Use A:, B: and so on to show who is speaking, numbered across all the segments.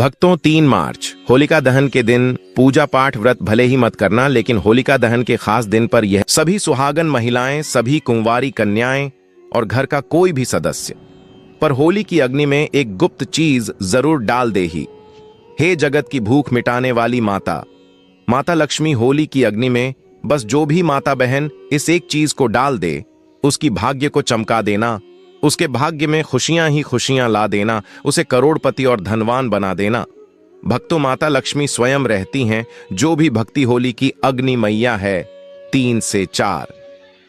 A: भक्तों 3 मार्च होलिका दहन के दिन पूजा पाठ व्रत भले ही मत करना, लेकिन होलिका दहन के खास दिन पर यह सभी सुहागन महिलाएं, सभी कुंवारी कन्याएं और घर का कोई भी सदस्य पर होली की अग्नि में एक गुप्त चीज जरूर डाल दे ही। हे जगत की भूख मिटाने वाली माता, माता लक्ष्मी होली की अग्नि में बस जो भी माता बहन इस एक चीज को डाल दे, उसकी भाग्य को चमका देना, उसके भाग्य में खुशियां ही खुशियां ला देना, उसे करोड़पति और धनवान बना देना। भक्तों, माता लक्ष्मी स्वयं रहती हैं। जो भी भक्ति होली की अग्नि मैया है 3 से 4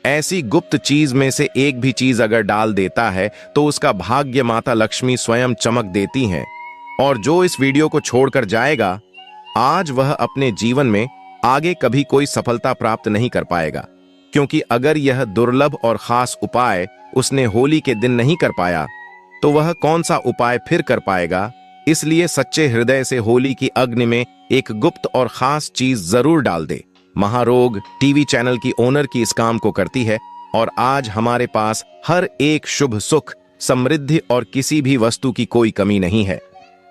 A: ऐसी गुप्त चीज में से एक भी चीज अगर डाल देता है तो उसका भाग्य माता लक्ष्मी स्वयं चमक देती हैं। और जो इस वीडियो को छोड़कर जाएगा, आज वह अपने जीवन में आगे कभी कोई सफलता प्राप्त नहीं कर पाएगा, क्योंकि अगर यह दुर्लभ और खास उपाय उसने होली के दिन नहीं कर पाया तो वह कौन सा उपाय फिर कर पाएगा। इसलिए सच्चे हृदय से होली की अग्नि में एक गुप्त और खास चीज जरूर डाल दे। महारोग टीवी चैनल की ओनर की इस काम को करती है और आज हमारे पास हर एक शुभ सुख, समृद्धि और किसी भी वस्तु की कोई कमी नहीं है।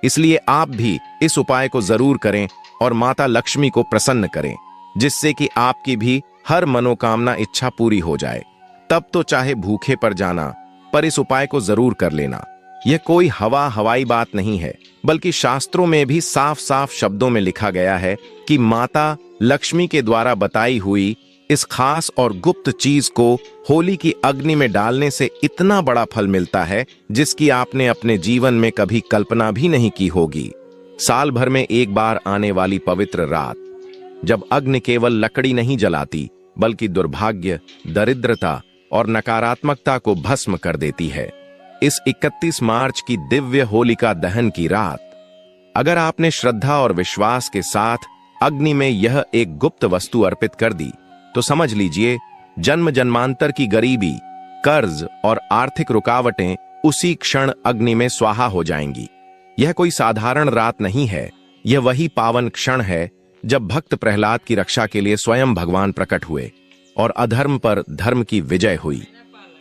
A: इसलिए आप भी इस उपाय को जरूर करें और माता लक्ष्मी को प्रसन्न करें, जिससे कि आपकी भी हर मनोकामना इच्छा पूरी हो जाए। तब तो चाहे भूखे पर जाना, पर इस उपाय को जरूर कर लेना। यह कोई हवाई बात नहीं है, बल्कि शास्त्रों में भी साफ साफ शब्दों में लिखा गया है कि माता लक्ष्मी के द्वारा बताई हुई इस खास और गुप्त चीज को होली की अग्नि में डालने से इतना बड़ा फल मिलता है जिसकी आपने अपने जीवन में कभी कल्पना भी नहीं की होगी। साल भर में एक बार आने वाली पवित्र रात, जब अग्नि केवल लकड़ी नहीं जलाती बल्कि दुर्भाग्य, दरिद्रता और नकारात्मकता को भस्म कर देती है। इस 31 मार्च की दिव्य होलिका दहन की रात, अगर आपने श्रद्धा और विश्वास के साथ अग्नि में यह एक गुप्त वस्तु अर्पित कर दी तो समझ लीजिए जन्म जन्मांतर की गरीबी, कर्ज और आर्थिक रुकावटें उसी क्षण अग्नि में स्वाहा हो जाएंगी। यह कोई साधारण रात नहीं है, यह वही पावन क्षण है जब भक्त प्रहलाद की रक्षा के लिए स्वयं भगवान प्रकट हुए और अधर्म पर धर्म की विजय हुई।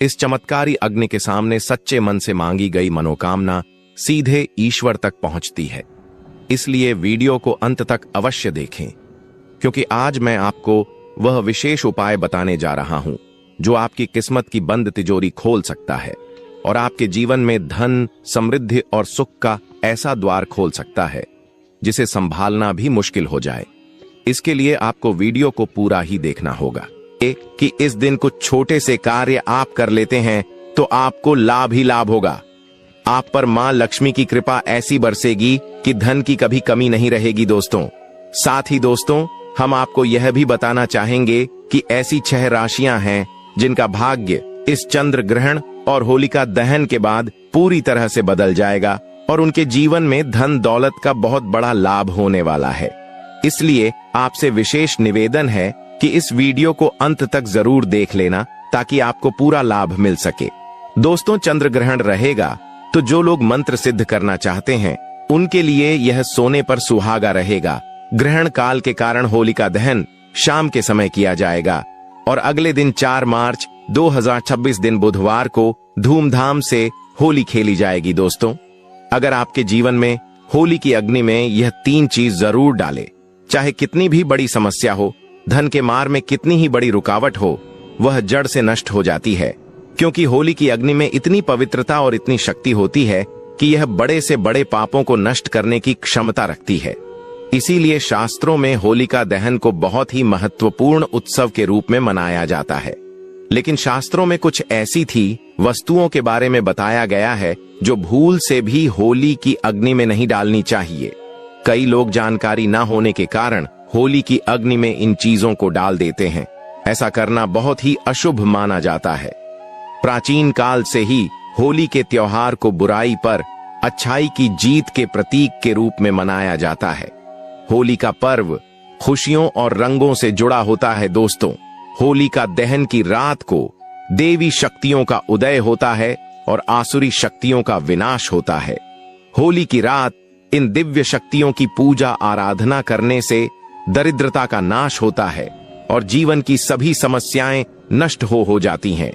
A: इस चमत्कारी अग्नि के सामने सच्चे मन से मांगी गई मनोकामना सीधे ईश्वर तक पहुंचती है। इसलिए वीडियो को अंत तक अवश्य देखें, क्योंकि आज मैं आपको वह विशेष उपाय बताने जा रहा हूं जो आपकी किस्मत की बंद तिजोरी खोल सकता है और आपके जीवन में धन, समृद्धि और सुख का ऐसा द्वार खोल सकता है जिसे संभालना भी मुश्किल हो जाए। इसके लिए आपको वीडियो को पूरा ही देखना होगा कि इस दिन कुछ छोटे से कार्य आप कर लेते हैं तो आपको लाभ ही लाभ होगा। आप पर मां लक्ष्मी की कृपा ऐसी बरसेगी कि धन की कभी कमी नहीं रहेगी दोस्तों। साथ ही दोस्तों, हम आपको यह भी बताना चाहेंगे कि ऐसी 6 राशियां हैं जिनका भाग्य इस चंद्र ग्रहण और होलिका दहन के बाद पूरी तरह से बदल जाएगा और उनके जीवन में धन दौलत का बहुत बड़ा लाभ होने वाला है। इसलिए आपसे विशेष निवेदन है कि इस वीडियो को अंत तक जरूर देख लेना ताकि आपको पूरा लाभ मिल सके। दोस्तों, चंद्र ग्रहण रहेगा तो जो लोग मंत्र सिद्ध करना चाहते हैं उनके लिए यह सोने पर सुहागा रहेगा। ग्रहण काल के कारण होलिका दहन शाम के समय किया जाएगा और अगले दिन 4 मार्च 2026 दिन बुधवार को धूमधाम से होली खेली जाएगी। दोस्तों, अगर आपके जीवन में होली की अग्नि में यह 3 चीज जरूर डाले, चाहे कितनी भी बड़ी समस्या हो, धन के मार में कितनी ही बड़ी रुकावट हो, वह जड़ से नष्ट हो जाती है, क्योंकि होली की अग्नि में इतनी पवित्रता और इतनी शक्ति होती है कि यह बड़े से बड़े पापों को नष्ट करने की क्षमता रखती है। इसीलिए शास्त्रों में होलिका दहन को बहुत ही महत्वपूर्ण उत्सव के रूप में मनाया जाता है। लेकिन शास्त्रों में कुछ ऐसी थी वस्तुओं के बारे में बताया गया है जो भूल से भी होली की अग्नि में नहीं डालनी चाहिए। कई लोग जानकारी न होने के कारण होली की अग्नि में इन चीजों को डाल देते हैं। ऐसा करना बहुत ही अशुभ माना जाता है। प्राचीन काल से ही होली के त्योहार को बुराई पर अच्छाई की जीत के प्रतीक के रूप में मनाया जाता है। होली का पर्व खुशियों और रंगों से जुड़ा होता है। दोस्तों, होलिका दहन की रात को देवी शक्तियों का उदय होता है और आसुरी शक्तियों का विनाश होता है। होली की रात इन दिव्य शक्तियों की पूजा आराधना करने से दरिद्रता का नाश होता है और जीवन की सभी समस्याएं नष्ट हो जाती हैं।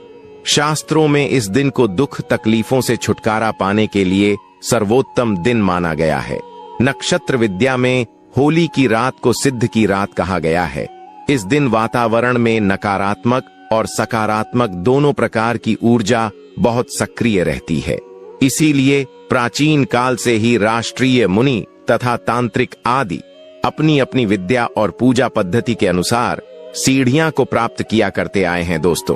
A: शास्त्रों में इस दिन को दुख तकलीफों से छुटकारा पाने के लिए सर्वोत्तम दिन माना गया है। नक्षत्र विद्या में होली की रात को सिद्ध की रात कहा गया है। इस दिन वातावरण में नकारात्मक और सकारात्मक दोनों प्रकार की ऊर्जा बहुत सक्रिय रहती है। इसीलिए प्राचीन काल से ही राष्ट्रीय मुनि तथा तांत्रिक आदि अपनी अपनी विद्या और पूजा पद्धति के अनुसार सीढ़ियां को प्राप्त किया करते आए हैं। दोस्तों,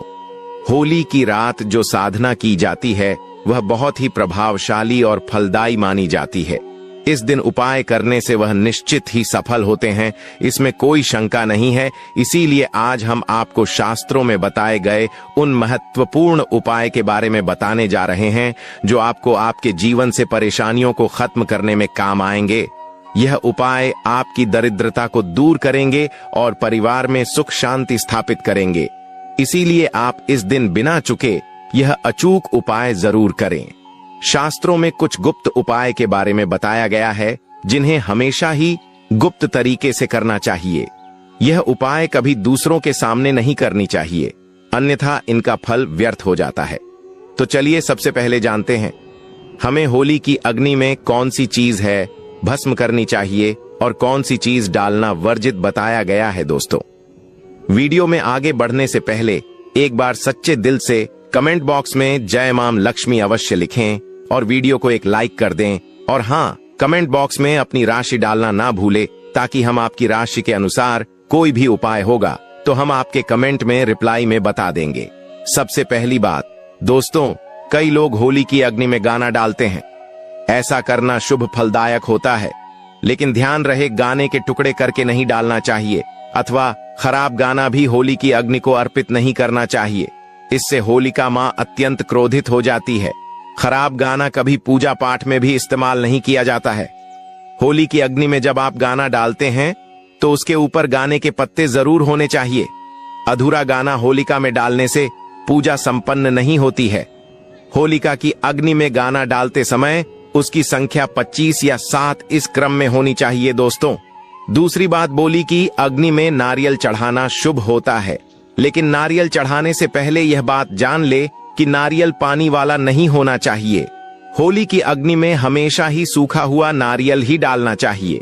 A: होली की रात जो साधना की जाती है वह बहुत ही प्रभावशाली और फलदायी मानी जाती है। इस दिन उपाय करने से वह निश्चित ही सफल होते हैं, इसमें कोई शंका नहीं है। इसीलिए आज हम आपको शास्त्रों में बताए गए उन महत्वपूर्ण उपाय के बारे में बताने जा रहे हैं जो आपको आपके जीवन से परेशानियों को खत्म करने में काम आएंगे। यह उपाय आपकी दरिद्रता को दूर करेंगे और परिवार में सुख शांति स्थापित करेंगे। इसीलिए आप इस दिन बिना चुके यह अचूक उपाय जरूर करें। शास्त्रों में कुछ गुप्त उपाय के बारे में बताया गया है जिन्हें हमेशा ही गुप्त तरीके से करना चाहिए। यह उपाय कभी दूसरों के सामने नहीं करनी चाहिए, अन्यथा इनका फल व्यर्थ हो जाता है। तो चलिए सबसे पहले जानते हैं हमें होली की अग्नि में कौन सी चीज है भस्म करनी चाहिए और कौन सी चीज डालना वर्जित बताया गया है। दोस्तों, वीडियो में आगे बढ़ने से पहले एक बार सच्चे दिल से कमेंट बॉक्स में जय मां लक्ष्मी अवश्य लिखें और वीडियो को एक लाइक कर दें। और हाँ, कमेंट बॉक्स में अपनी राशि डालना ना भूले ताकि हम आपकी राशि के अनुसार कोई भी उपाय होगा तो हम आपके कमेंट में रिप्लाई में बता देंगे। सबसे पहली बात दोस्तों, कई लोग होली की अग्नि में गाना डालते हैं। ऐसा करना शुभ फलदायक होता है, लेकिन ध्यान रहे गाने के टुकड़े करके नहीं डालना चाहिए अथवा खराब गाना भी होली की अग्नि को अर्पित नहीं करना चाहिए। इससे होलिका मां अत्यंत क्रोधित हो जाती है। खराब गाना कभी पूजा पाठ में भी इस्तेमाल नहीं किया जाता है। होली की अग्नि में जब आप गाना डालते हैं तो उसके ऊपर गाने के पत्ते जरूर होने चाहिए। अधूरा गाना होलिका में डालने से पूजा संपन्न नहीं होती है। होलिका की अग्नि में गाना डालते समय उसकी संख्या 25 या 7 इस क्रम में होनी चाहिए। दोस्तों, दूसरी बात बोली कि अग्नि में नारियल चढ़ाना शुभ होता है, लेकिन नारियल चढ़ाने से पहले यह बात जान ले कि नारियल पानी वाला नहीं होना चाहिए। होली की अग्नि में हमेशा ही सूखा हुआ नारियल ही डालना चाहिए।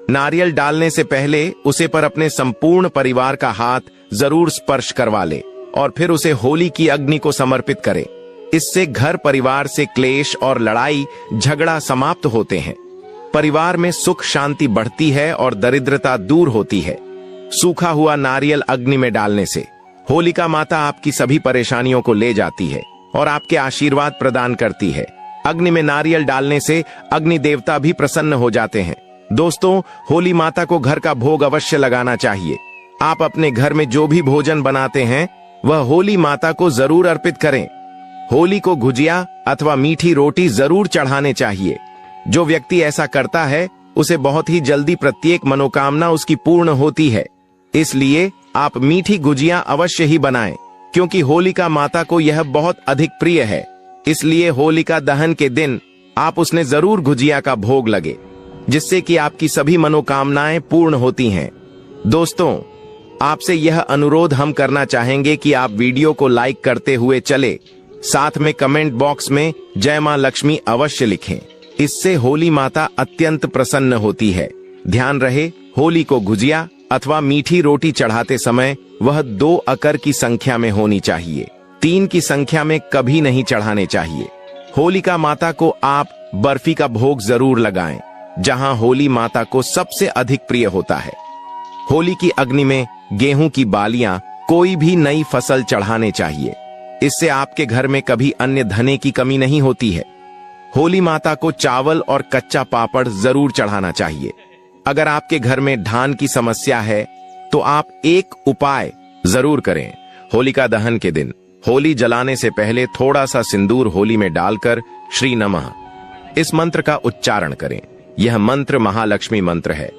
A: नारियल डालने से पहले उसे पर अपने संपूर्ण परिवार का हाथ जरूर स्पर्श करवा ले और फिर उसे होली की अग्नि को समर्पित करे। इससे घर परिवार से क्लेश और लड़ाई झगड़ा समाप्त होते हैं। परिवार में सुख शांति बढ़ती है और दरिद्रता दूर होती है। सूखा हुआ नारियल अग्नि में डालने से होलिका माता आपकी सभी परेशानियों को ले जाती है और आपके आशीर्वाद प्रदान करती है। अग्नि में नारियल डालने से अग्नि देवता भी प्रसन्न हो जाते हैं। दोस्तों, होली माता को घर का भोग अवश्य लगाना चाहिए। आप अपने घर में जो भी भोजन बनाते हैं वह होली माता को जरूर अर्पित करें। होली को गुजिया अथवा मीठी रोटी जरूर चढ़ाने चाहिए। जो व्यक्ति ऐसा करता है उसे बहुत ही जल्दी प्रत्येक मनोकामना उसकी पूर्ण होती है। इसलिए आप मीठी गुजिया अवश्य ही बनाएं, क्योंकि होलिका माता को यह बहुत अधिक प्रिय है। इसलिए होलिका दहन के दिन आप उसने जरूर गुजिया का भोग लगे, जिससे कि आपकी सभी मनोकामनाएं पूर्ण होती हैं। दोस्तों, आपसे यह अनुरोध हम करना चाहेंगे कि आप वीडियो को लाइक करते हुए चले, साथ में कमेंट बॉक्स में जय मां लक्ष्मी अवश्य लिखें। इससे होली माता अत्यंत प्रसन्न होती है। ध्यान रहे, होली को गुजिया अथवा मीठी रोटी चढ़ाते समय वह 2 अकर की संख्या में होनी चाहिए, 3 की संख्या में कभी नहीं चढ़ाने चाहिए। होलिका माता को आप बर्फी का भोग जरूर लगाएं, जहां होली माता को सबसे अधिक प्रिय होता है। होली की अग्नि में गेहूं की बालियां, कोई भी नई फसल चढ़ाने चाहिए। इससे आपके घर में कभी अन्य धने की कमी नहीं होती है। होली माता को चावल और कच्चा पापड़ जरूर चढ़ाना चाहिए। अगर आपके घर में धान की समस्या है तो आप एक उपाय जरूर करें। होलिका दहन के दिन होली जलाने से पहले थोड़ा सा सिंदूर होली में डालकर श्री नमः इस मंत्र का उच्चारण करें। यह मंत्र महालक्ष्मी मंत्र है।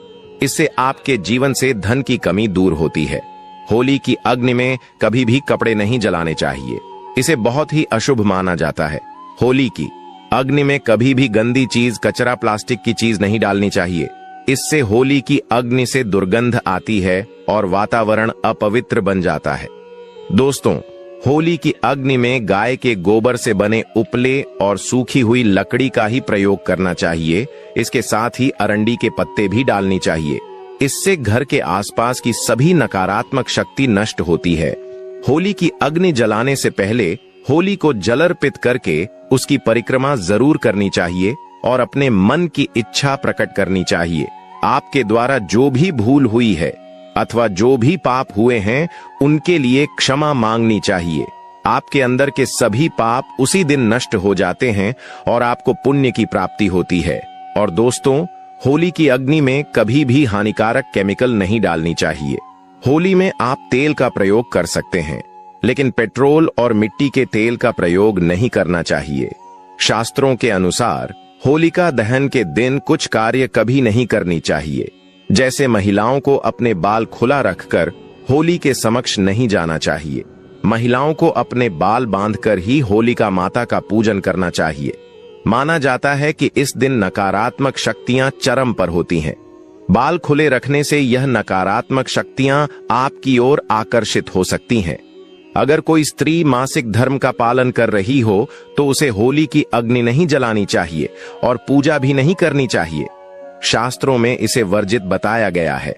A: इससे आपके जीवन से धन की कमी दूर होती है। होली की अग्नि में कभी भी कपड़े नहीं जलाने चाहिए, इसे बहुत ही अशुभ माना जाता है। होली की अग्नि में कभी भी गंदी चीज, कचरा, प्लास्टिक की चीज नहीं डालनी चाहिए। इससे होली की अग्नि से दुर्गंध आती है और वातावरण अपवित्र बन जाता है। दोस्तों, होली की अग्नि में गाय के गोबर से बने उपले और सूखी हुई लकड़ी का ही प्रयोग करना चाहिए। इसके साथ ही अरंडी के पत्ते भी डालनी चाहिए। इससे घर के आसपास की सभी नकारात्मक शक्ति नष्ट होती है। होली की अग्नि जलाने से पहले होली को जल अर्पित करके उसकी परिक्रमा जरूर करनी चाहिए और अपने मन की इच्छा प्रकट करनी चाहिए। आपके द्वारा जो भी भूल हुई है अथवा जो भी पाप हुए हैं उनके लिए क्षमा मांगनी चाहिए। आपके अंदर के सभी पाप उसी दिन नष्ट हो जाते हैं और आपको पुण्य की प्राप्ति होती है। और दोस्तों, होली की अग्नि में कभी भी हानिकारक केमिकल नहीं डालनी चाहिए। होली में आप तेल का प्रयोग कर सकते हैं, लेकिन पेट्रोल और मिट्टी के तेल का प्रयोग नहीं करना चाहिए। शास्त्रों के अनुसार होलिका दहन के दिन कुछ कार्य कभी नहीं करनी चाहिए, जैसे महिलाओं को अपने बाल खुला रखकर होली के समक्ष नहीं जाना चाहिए। महिलाओं को अपने बाल बांधकर ही होलिका माता का पूजन करना चाहिए। माना जाता है कि इस दिन नकारात्मक शक्तियां चरम पर होती हैं। बाल खुले रखने से यह नकारात्मक शक्तियां आपकी ओर आकर्षित हो सकती हैं। अगर कोई स्त्री मासिक धर्म का पालन कर रही हो तो उसे होली की अग्नि नहीं जलानी चाहिए और पूजा भी नहीं करनी चाहिए। शास्त्रों में इसे वर्जित बताया गया है।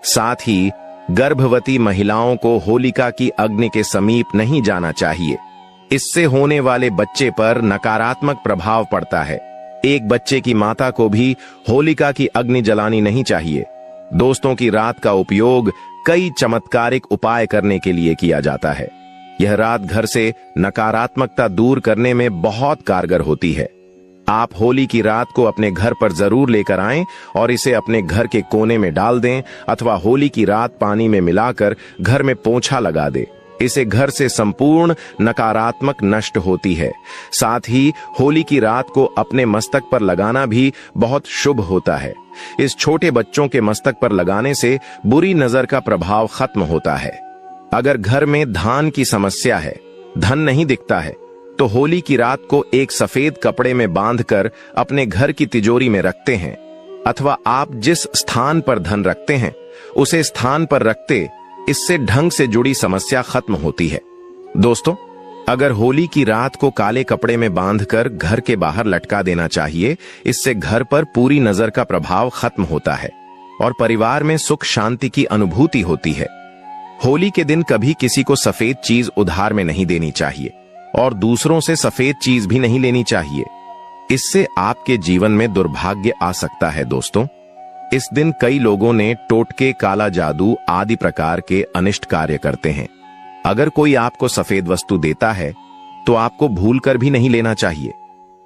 A: साथ ही गर्भवती महिलाओं को होलिका की अग्नि के समीप नहीं जाना चाहिए। इससे होने वाले बच्चे पर नकारात्मक प्रभाव पड़ता है। एक बच्चे की माता को भी होलिका की अग्नि जलानी नहीं चाहिए। दोस्तों की रात का उपयोग कई चमत्कारिक उपाय करने के लिए किया जाता है। यह रात घर से नकारात्मकता दूर करने में बहुत कारगर होती है। आप होली की रात को अपने घर पर जरूर लेकर आएं और इसे अपने घर के कोने में डाल दें अथवा होली की रात पानी में मिलाकर घर में पोंछा लगा दें। इसे घर से संपूर्ण नकारात्मक नष्ट होती है। साथ ही होली की रात को अपने मस्तक पर लगाना भी बहुत शुभ होता है। इस छोटे बच्चों के मस्तक पर लगाने से बुरी नजर का प्रभाव खत्म होता है। अगर घर में धान की समस्या है, धन नहीं दिखता है, तो होली की रात को एक सफेद कपड़े में बांधकर अपने घर की तिजोरी में रखते हैं अथवा आप जिस स्थान पर धन रखते हैं उसे स्थान पर रखते, इससे ढंग से जुड़ी समस्या खत्म होती है। दोस्तों, अगर होली की रात को काले कपड़े में बांधकर घर के बाहर लटका देना चाहिए। इससे घर पर पूरी नजर का प्रभाव खत्म होता है और परिवार में सुख शांति की अनुभूति होती है। होली के दिन कभी किसी को सफेद चीज उधार में नहीं देनी चाहिए और दूसरों से सफेद चीज भी नहीं लेनी चाहिए। इससे आपके जीवन में दुर्भाग्य आ सकता है। दोस्तों, इस दिन कई लोगों ने टोटके, काला जादू आदि प्रकार के अनिष्ट कार्य करते हैं। अगर कोई आपको सफेद वस्तु देता है तो आपको भूलकर भी नहीं लेना चाहिए,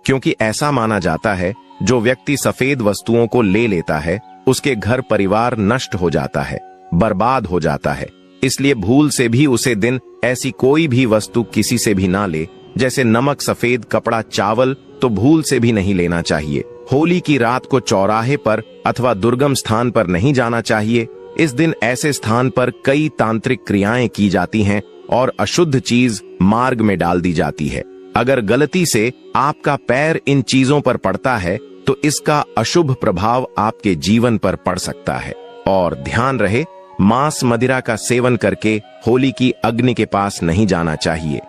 A: क्योंकि ऐसा माना जाता है जो व्यक्ति सफेद वस्तुओं को ले लेता है उसके घर परिवार नष्ट हो जाता है, बर्बाद हो जाता है। इसलिए भूल से भी उसे दिन ऐसी कोई भी वस्तु किसी से भी ना ले, जैसे नमक, सफेद कपड़ा, चावल तो भूल से भी नहीं लेना चाहिए। होली की रात को चौराहे पर अथवा दुर्गम स्थान पर नहीं जाना चाहिए। इस दिन ऐसे स्थान पर कई तांत्रिक क्रियाएं की जाती हैं और अशुद्ध चीज मार्ग में डाल दी जाती है। अगर गलती से आपका पैर इन चीजों पर पड़ता है तो इसका अशुभ प्रभाव आपके जीवन पर पड़ सकता है। और ध्यान रहे, मांस मदिरा का सेवन करके होली की अग्नि के पास नहीं जाना चाहिए।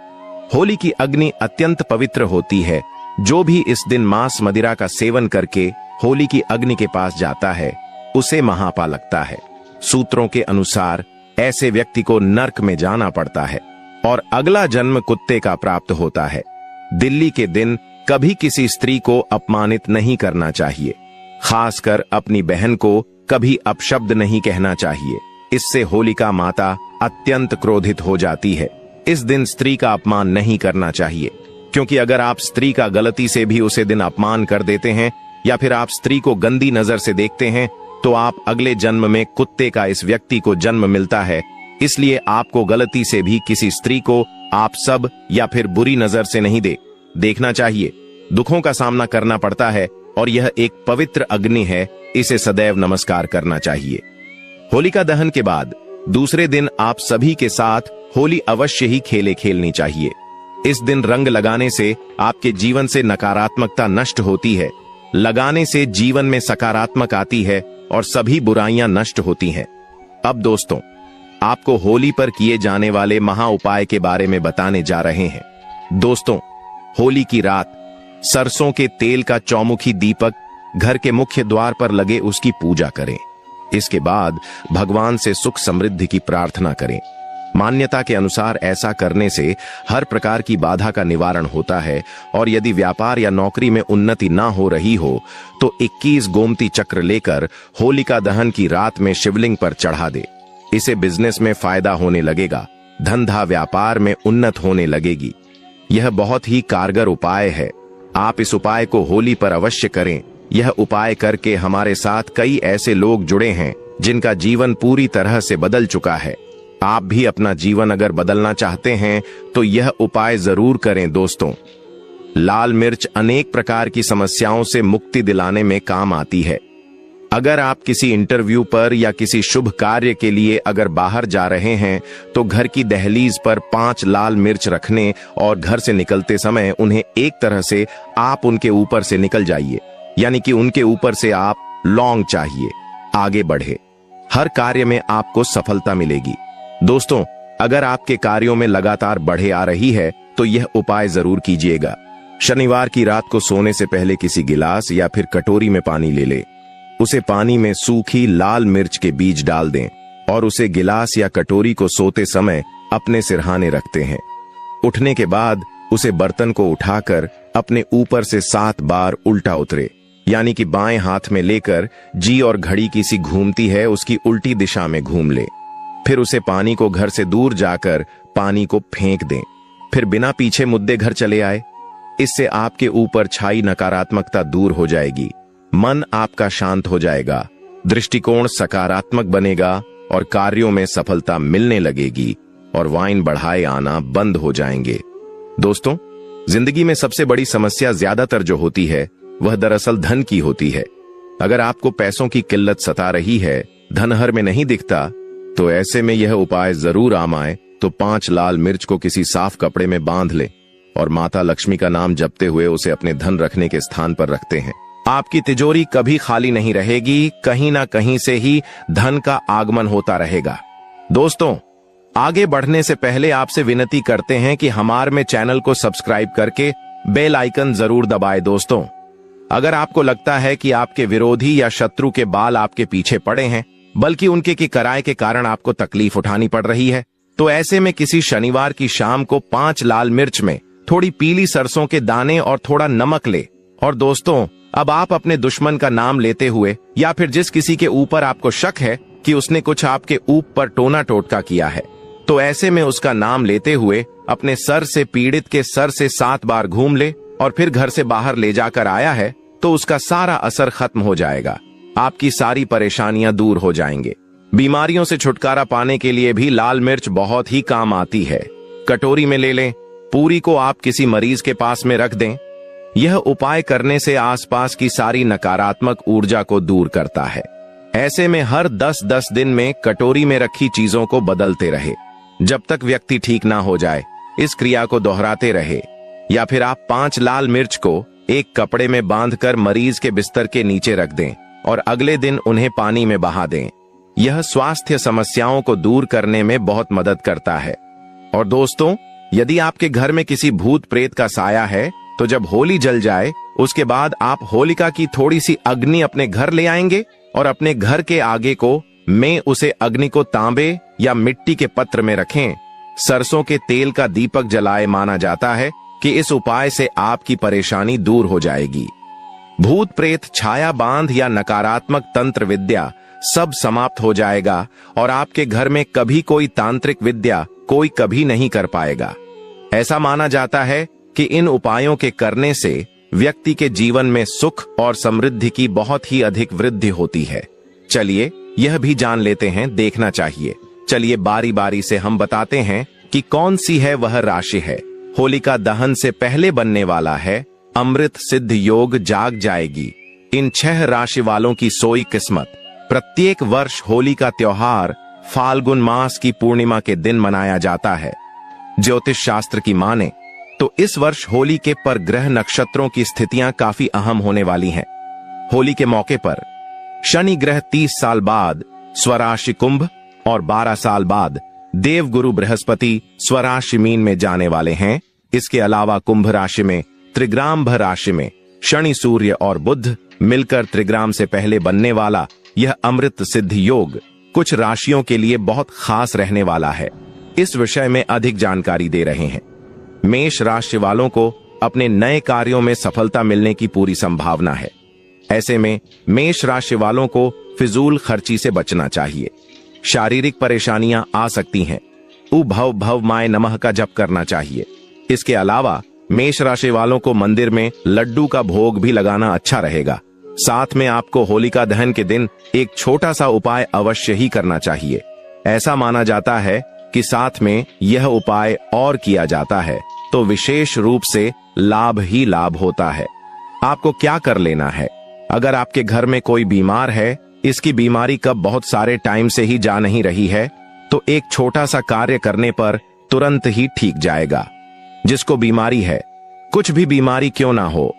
A: होली की अग्नि अत्यंत पवित्र होती है। जो भी इस दिन मांस मदिरा का सेवन करके होली की अग्नि के पास जाता है उसे महापाप लगता है। सूत्रों के अनुसार ऐसे व्यक्ति को नर्क में जाना पड़ता है और अगला जन्म कुत्ते का प्राप्त होता है। दिल्ली के दिन कभी किसी स्त्री को अपमानित नहीं करना चाहिए, खासकर अपनी बहन को कभी अपशब्द नहीं कहना चाहिए। इससे होलिका माता अत्यंत क्रोधित हो जाती है। इस दिन स्त्री का अपमान नहीं करना चाहिए, क्योंकि अगर आप स्त्री का गलती से भी उसे दिन अपमान कर देते हैं या फिर आप स्त्री को गंदी नजर से देखते हैं तो आप अगले जन्म में कुत्ते का इस व्यक्ति को जन्म मिलता है। इसलिए आपको गलती से भी किसी स्त्री को आप सब या फिर बुरी नजर से नहीं देखना चाहिए। दुखों का सामना करना पड़ता है और यह एक पवित्र अग्नि है, इसे सदैव नमस्कार करना चाहिए। होलिका दहन के बाद दूसरे दिन आप सभी के साथ होली अवश्य ही खेलनी चाहिए। इस दिन रंग लगाने से आपके जीवन से नकारात्मकता नष्ट होती है। लगाने से जीवन में सकारात्मक आती है और सभी बुराइयां नष्ट होती हैं। अब दोस्तों, आपको होली पर किए जाने वाले महा उपाय के बारे में बताने जा रहे हैं। दोस्तों, होली की रात सरसों के तेल का चौमुखी दीपक घर के मुख्य द्वार पर लगे उसकी पूजा करें। इसके बाद भगवान से सुख समृद्धि की प्रार्थना करें। मान्यता के अनुसार ऐसा करने से हर प्रकार की बाधा का निवारण होता है और यदि व्यापार या नौकरी में उन्नति ना हो रही हो तो 21 गोमती चक्र लेकर होलिका दहन की रात में शिवलिंग पर चढ़ा दे। इसे बिजनेस में फायदा होने लगेगा, धंधा व्यापार में उन्नत होने लगेगी। यह बहुत ही कारगर उपाय है। आप इस उपाय को होली पर अवश्य करें। यह उपाय करके हमारे साथ कई ऐसे लोग जुड़े हैं जिनका जीवन पूरी तरह से बदल चुका है। आप भी अपना जीवन अगर बदलना चाहते हैं तो यह उपाय जरूर करें। दोस्तों, लाल मिर्च अनेक प्रकार की समस्याओं से मुक्ति दिलाने में काम आती है। अगर आप किसी इंटरव्यू पर या किसी शुभ कार्य के लिए अगर बाहर जा रहे हैं तो घर की दहलीज पर 5 लाल मिर्च रखने और घर से निकलते समय उन्हें एक तरह से आप उनके ऊपर से निकल जाइए, यानी कि उनके ऊपर से आप लॉन्ग चाहिए, आगे बढ़े। हर कार्य में आपको सफलता मिलेगी। दोस्तों, अगर आपके कार्यों में लगातार बढ़े आ रही है तो यह उपाय जरूर कीजिएगा। शनिवार की रात को सोने से पहले किसी गिलास या फिर कटोरी में पानी ले ले। उसे पानी में सूखी लाल मिर्च के बीज डाल दें और उसे गिलास या कटोरी को सोते समय अपने सिरहाने रखते हैं। उठने के बाद उसे बर्तन को उठाकर अपने ऊपर से 7 बार उल्टा उतरे, यानी कि बाएं हाथ में लेकर जी और घड़ी की सी घूमती है उसकी उल्टी दिशा में घूम ले। फिर उसे पानी को घर से दूर जाकर पानी को फेंक दें। फिर बिना पीछे मुद्दे घर चले आए। इससे आपके ऊपर छाई नकारात्मकता दूर हो जाएगी, मन आपका शांत हो जाएगा, दृष्टिकोण सकारात्मक बनेगा और कार्यों में सफलता मिलने लगेगी और वाइन बढ़ाए आना बंद हो जाएंगे। दोस्तों, जिंदगी में सबसे बड़ी समस्या ज्यादातर जो होती है वह दरअसल धन की होती है। अगर आपको पैसों की किल्लत सता रही है, धन हर में नहीं दिखता, तो ऐसे में यह उपाय जरूर आम आए। तो 5 लाल मिर्च को किसी साफ कपड़े में बांध ले और माता लक्ष्मी का नाम जपते हुए उसे अपने धन रखने के स्थान पर रखते हैं। आपकी तिजोरी कभी खाली नहीं रहेगी, कहीं ना कहीं से ही धन का आगमन होता रहेगा। दोस्तों, आगे बढ़ने से पहले आपसे विनती करते हैं कि हमारे चैनल को सब्सक्राइब करके बेल आइकन जरूर दबाएं। दोस्तों, अगर आपको लगता है कि आपके विरोधी या शत्रु के बाल आपके पीछे पड़े हैं, बल्कि उनके की कराए के कारण आपको तकलीफ उठानी पड़ रही है, तो ऐसे में किसी शनिवार की शाम को 5 लाल मिर्च में थोड़ी पीली सरसों के दाने और थोड़ा नमक ले। और दोस्तों, अब आप अपने दुश्मन का नाम लेते हुए या फिर जिस किसी के ऊपर आपको शक है कि उसने कुछ आपके ऊपर टोना टोटका किया है, तो ऐसे में उसका नाम लेते हुए अपने सर से पीड़ित के सर से 7 बार घूम ले और फिर घर से बाहर ले जाकर आया है तो उसका सारा असर खत्म हो जाएगा। आपकी सारी परेशानियां दूर हो जाएंगे। बीमारियों से छुटकारा पाने के लिए भी लाल मिर्च बहुत ही काम आती है। कटोरी में ले लें, पूरी को आप किसी मरीज के पास में रख दें। यह उपाय करने से आसपास की सारी नकारात्मक ऊर्जा को दूर करता है। ऐसे में हर 10-10 दिन में कटोरी में रखी चीजों को बदलते रहे जब तक व्यक्ति ठीक ना हो जाए। इस क्रिया को दोहराते रहे। या फिर आप 5 लाल मिर्च को एक कपड़े में बांधकर मरीज के बिस्तर के नीचे रख दें और अगले दिन उन्हें पानी में बहा दें। यह स्वास्थ्य समस्याओं को दूर करने में बहुत मदद करता है। और दोस्तों, यदि आपके घर में किसी भूत प्रेत का साया है तो जब होली जल जाए उसके बाद आप होलिका की थोड़ी सी अग्नि अपने घर ले आएंगे और अपने घर के आगे को में उसे अग्नि को तांबे या मिट्टी के पत्र में रखें। सरसों के तेल का दीपक जलाए माना जाता है कि इस उपाय से आपकी परेशानी दूर हो जाएगी। भूत प्रेत, छाया बांध या नकारात्मक तंत्र विद्या सब समाप्त हो जाएगा और आपके घर में कभी कोई तांत्रिक विद्या कोई कभी नहीं कर पाएगा। ऐसा माना जाता है कि इन उपायों के करने से व्यक्ति के जीवन में सुख और समृद्धि की बहुत ही अधिक वृद्धि होती है। चलिए यह भी जान लेते हैं, देखना चाहिए। चलिए बारी बारी से हम बताते हैं कि कौन सी है वह राशि है। होलिका दहन से पहले बनने वाला है। अमृत सिद्ध योग जाग जाएगी। इन 6 राशि वालों की सोई किस्मत। प्रत्येक वर्ष होली का त्योहार फाल्गुन मास की पूर्णिमा के दिन मनाया जाता है। ज्योतिष शास्त्र की माने तो इस वर्ष होली के पर ग्रह नक्षत्रों की स्थितियां काफी अहम होने वाली हैं। होली के मौके पर शनि ग्रह 30 साल बाद स्वराशि कुंभ और 12 साल बाद देवगुरु बृहस्पति स्वराशि मीन में जाने वाले हैं। इसके अलावा कुंभ राशि में, त्रिग्राम राशि में शनि, सूर्य और बुध मिलकर त्रिग्राम से पहले बनने वाला यह अमृत सिद्ध योग कुछ राशियों के लिए बहुत खास रहने वाला है। इस विषय में अधिक जानकारी दे रहे हैं। मेष राशि वालों को अपने नए कार्यों में सफलता मिलने की पूरी संभावना है। ऐसे में मेष राशि वालों को फिजूल खर्ची से बचना चाहिए। शारीरिक परेशानियां आ सकती हैं। उभव भव माय नमः का जप करना चाहिए। इसके अलावा मेष राशि वालों को मंदिर में लड्डू का भोग भी लगाना अच्छा रहेगा। साथ में आपको होलिका दहन के दिन एक छोटा सा उपाय अवश्य ही करना चाहिए। ऐसा माना जाता है कि साथ में यह उपाय और किया जाता है तो विशेष रूप से लाभ ही लाभ होता है। आपको क्या कर लेना है? अगर आपके घर में कोई बीमार है, इसकी बीमारी कब बहुत सारे टाइम से ही जा नहीं रही है, तो एक छोटा सा कार्य करने पर तुरंत ही ठीक जाएगा। जिसको बीमारी है, कुछ भी बीमारी क्यों ना हो,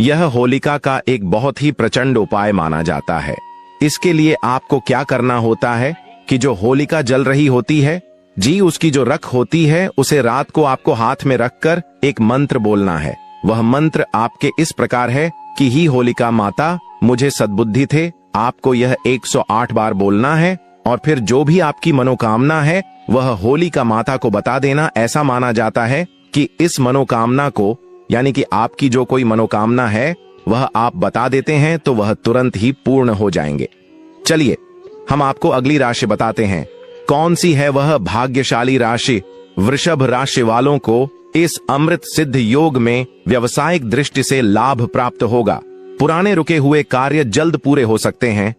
A: यह होलिका का एक बहुत ही प्रचंड उपाय माना जाता है। इसके लिए आपको क्या करना होता है कि जो होलिका जल रही होती है जी, उसकी जो रख होती है उसे रात को आपको हाथ में रखकर एक मंत्र बोलना है। वह मंत्र आपके इस प्रकार है कि ही होलिका माता मुझे सद्बुद्धि थे। आपको यह 108 बार बोलना है और फिर जो भी आपकी मनोकामना है वह होलिका माता को बता देना। ऐसा माना जाता है कि इस मनोकामना को, यानी कि आपकी जो कोई मनोकामना है वह आप बता देते हैं तो वह तुरंत ही पूर्ण हो जाएंगे। चलिए हम आपको अगली राशि बताते हैं। कौन सी है वह भाग्यशाली राशि? वृषभ राशि वालों को इस अमृत सिद्ध योग में व्यवसायिक दृष्टि से लाभ प्राप्त होगा। पुराने रुके हुए कार्य जल्द पूरे हो सकते हैं।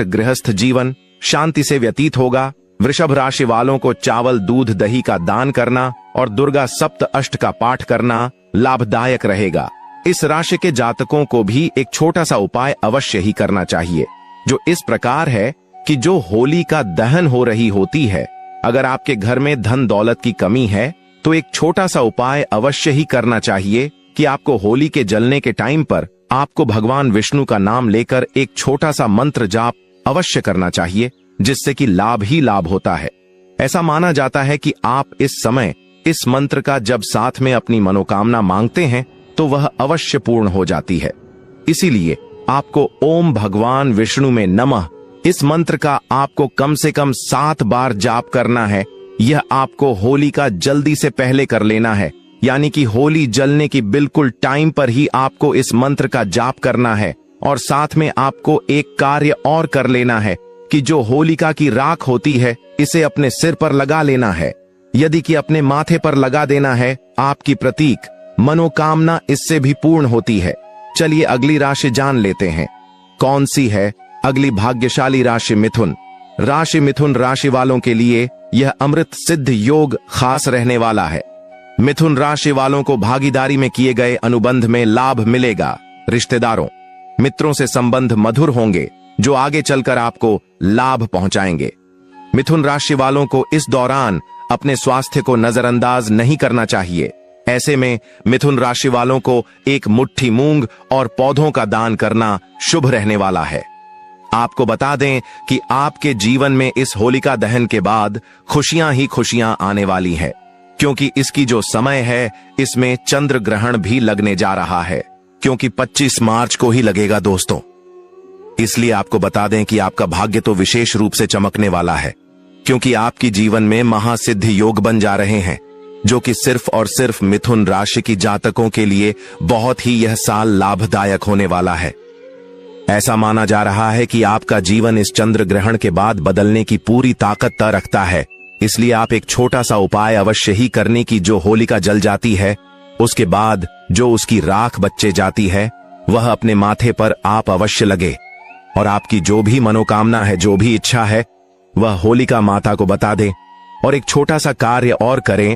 A: गृहस्थ जीवन शांति से व्यतीत होगा। वृषभ राशि वालों को चावल, दूध, दही का दान करना और दुर्गा सप्त अष्ट का पाठ करना लाभदायक रहेगा। इस राशि के जातकों को भी एक छोटा सा उपाय अवश्य ही करना चाहिए, जो इस प्रकार है कि जो होली का दहन हो रही होती है, अगर आपके घर में धन दौलत की कमी है तो एक छोटा सा उपाय अवश्य ही करना चाहिए कि आपको होली के जलने के टाइम पर आपको भगवान विष्णु का नाम लेकर एक छोटा सा मंत्र जाप अवश्य करना चाहिए, जिससे कि लाभ ही लाभ होता है। ऐसा माना जाता है कि आप इस समय इस मंत्र का जब साथ में अपनी मनोकामना मांगते हैं तो वह अवश्य पूर्ण हो जाती है। इसीलिए आपको ओम भगवान विष्णु में नमः इस मंत्र का आपको कम से कम 7 बार जाप करना है। यह आपको होली का जल्दी से पहले कर लेना है, यानी कि होली जलने की बिल्कुल टाइम पर ही आपको इस मंत्र का जाप करना है। और साथ में आपको एक कार्य और कर लेना है कि जो होलिका की राख होती है इसे अपने सिर पर लगा लेना है। यदि कि अपने माथे पर लगा देना है, आपकी प्रतीक मनोकामना इससे भी पूर्ण होती है। चलिए अगली राशि जान लेते हैं। कौन सी है अगली भाग्यशाली राशि? मिथुन राशि। मिथुन राशि वालों के लिए यह अमृत सिद्ध योग खास रहने वाला है। मिथुन राशि वालों को भागीदारी में किए गए अनुबंध में लाभ मिलेगा। रिश्तेदारों, मित्रों से संबंध मधुर होंगे जो आगे चलकर आपको लाभ पहुंचाएंगे। मिथुन राशि वालों को इस दौरान अपने स्वास्थ्य को नजरअंदाज नहीं करना चाहिए। ऐसे में मिथुन राशि वालों को एक मुट्ठी मूंग और पौधों का दान करना शुभ रहने वाला है। आपको बता दें कि आपके जीवन में इस होलिका दहन के बाद खुशियां ही खुशियां आने वाली है, क्योंकि इसकी जो समय है इसमें चंद्र ग्रहण भी लगने जा रहा है, क्योंकि 25 मार्च को ही लगेगा दोस्तों। इसलिए आपको बता दें कि आपका भाग्य तो विशेष रूप से चमकने वाला है, क्योंकि आपकी जीवन में महासिद्ध योग बन जा रहे हैं, जो कि सिर्फ और सिर्फ मिथुन राशि की जातकों के लिए बहुत ही यह साल लाभदायक होने वाला है। ऐसा माना जा रहा है कि आपका जीवन इस चंद्र ग्रहण के बाद बदलने की पूरी ताकत रखता है। इसलिए आप एक छोटा सा उपाय अवश्य ही करने की, जो होलिका जल जाती है उसके बाद जो उसकी राख बचे जाती है वह अपने माथे पर आप अवश्य लगे और आपकी जो भी मनोकामना है, जो भी इच्छा है, वह होलिका माता को बता दें। और एक छोटा सा कार्य और करें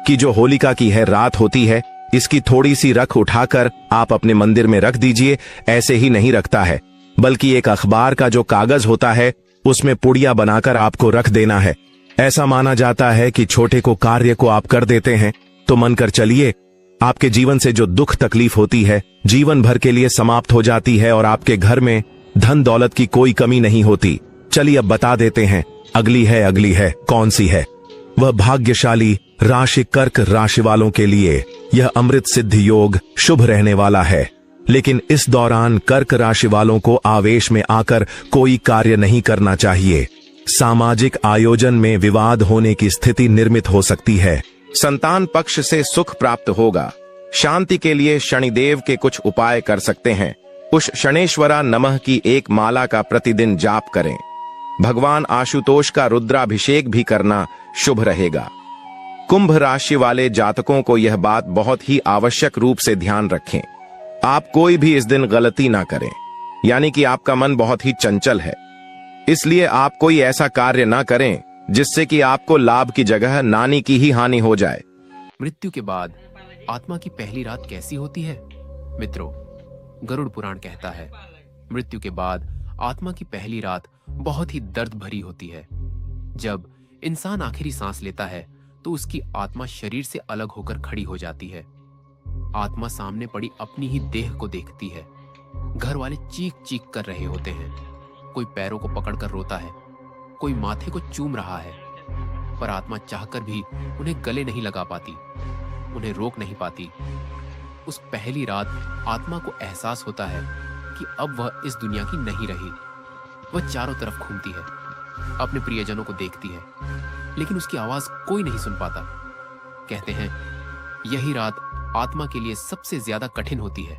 A: कि जो होलिका की है रात होती है, इसकी थोड़ी सी रख उठाकर आप अपने मंदिर में रख दीजिए। ऐसे ही नहीं रखता है, बल्कि एक अखबार का जो कागज होता है उसमें पुड़िया बनाकर आपको रख देना है। ऐसा माना जाता है कि छोटे को कार्य को आप कर देते हैं तो मानकर चलिए आपके जीवन से जो दुख तकलीफ होती है जीवन भर के लिए समाप्त हो जाती है और आपके घर में धन दौलत की कोई कमी नहीं होती।
B: चलिए अब बता देते हैं, अगली है कौन सी है। वह भाग्यशाली राशि कर्क राशि वालों के लिए यह अमृत सिद्ध योग शुभ रहने वाला है। लेकिन इस दौरान कर्क राशि वालों को आवेश में आकर कोई कार्य नहीं करना चाहिए। सामाजिक आयोजन में विवाद होने की स्थिति निर्मित हो सकती है।
A: संतान पक्ष से सुख प्राप्त होगा। शांति के लिए शनिदेव के कुछ उपाय कर सकते हैं। उस शनेश्वरा नमः की एक माला का प्रतिदिन जाप करें। भगवान आशुतोष का रुद्राभिषेक भी करना शुभ रहेगा। कुंभ राशि वाले जातकों को यह बात बहुत ही आवश्यक रूप से ध्यान रखें। आप कोई भी इस दिन गलती ना करें, यानी कि आपका मन बहुत ही चंचल है, इसलिए आप कोई ऐसा कार्य ना करें जिससे कि आपको लाभ की जगह नानी की ही हानि हो जाए।
C: मृत्यु के बाद आत्मा की पहली रात कैसी होती है? मित्रों, गरुड़ पुराण कहता है, मृत्यु के बाद आत्मा की पहली रात बहुत ही दर्द भरी होती है। जब इंसान आखिरी सांस लेता है तो उसकी आत्मा शरीर से अलग होकर खड़ी हो जाती है। आत्मा सामने पड़ी अपनी ही देह को देखती है। घर वाले चीख चीख कर रहे होते हैं। कोई पैरों को पकड़कर रोता है, कोई माथे को चूम रहा है, पर आत्मा चाहकर भी उन्हें गले नहीं लगा पाती, उन्हें रोक नहीं पाती। उस पहली रात आत्मा को एहसास होता है कि अब वह इस दुनिया की नहीं रही। वह चारों तरफ घूमती है, अपने प्रियजनों को देखती है, लेकिन उसकी आवाज कोई नहीं सुन पाता। कहते हैं यही रात आत्मा के लिए सबसे ज्यादा कठिन होती है,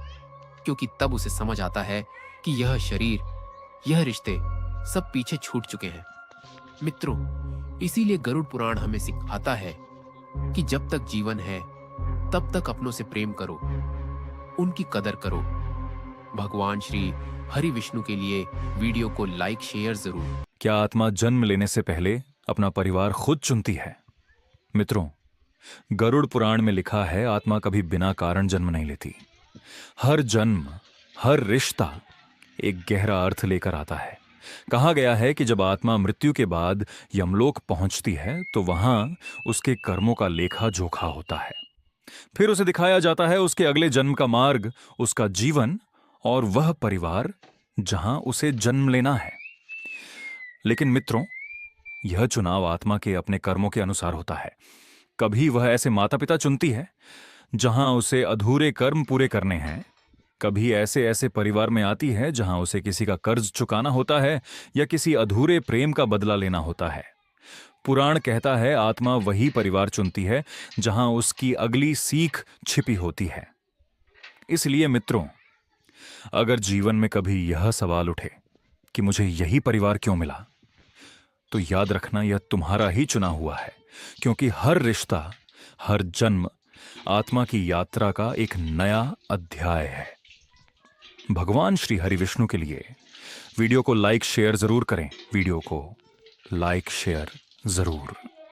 C: क्योंकि तब उसे समझ आता है कि यह शरीर, यह रिश्ते सब पीछे छूट चुके हैं। मित्रों, इसीलिए गरुड़ पुराण हमें सिखाता है कि जब तक जीवन है तब तक अपनों से प्रेम करो, उनकी कदर करो। भगवान श्री हरि विष्णु के लिए वीडियो को लाइक शेयर जरूर।
D: क्या आत्मा जन्म लेने से पहले अपना परिवार खुद चुनती है? मित्रों, गरुड़ पुराण में लिखा है, आत्मा कभी बिना कारण जन्म नहीं लेती। हर जन्म, हर रिश्ता एक गहरा अर्थ लेकर आता है। कहा गया है कि जब आत्मा मृत्यु के बाद यमलोक पहुंचती है तो वहां उसके कर्मों का लेखा जोखा होता है। फिर उसे दिखाया जाता है उसके अगले जन्म का मार्ग, उसका जीवन और वह परिवार जहां उसे जन्म लेना है। लेकिन मित्रों, यह चुनाव आत्मा के अपने कर्मों के अनुसार होता है। कभी वह ऐसे माता पिता चुनती है जहां उसे अधूरे कर्म पूरे करने हैं, कभी ऐसे परिवार में आती है जहां उसे किसी का कर्ज चुकाना होता है या किसी अधूरे प्रेम का बदला लेना होता है। पुराण कहता है आत्मा वही परिवार चुनती है जहां उसकी अगली सीख छिपी होती है। इसलिए मित्रों, अगर जीवन में कभी यह सवाल उठे कि मुझे यही परिवार क्यों मिला, तो याद रखना यह तुम्हारा ही चुना हुआ है, क्योंकि हर रिश्ता, हर जन्म आत्मा की यात्रा का एक नया अध्याय है। भगवान श्री हरि विष्णु के लिए वीडियो को लाइक शेयर जरूर करें। वीडियो को लाइक शेयर जरूर।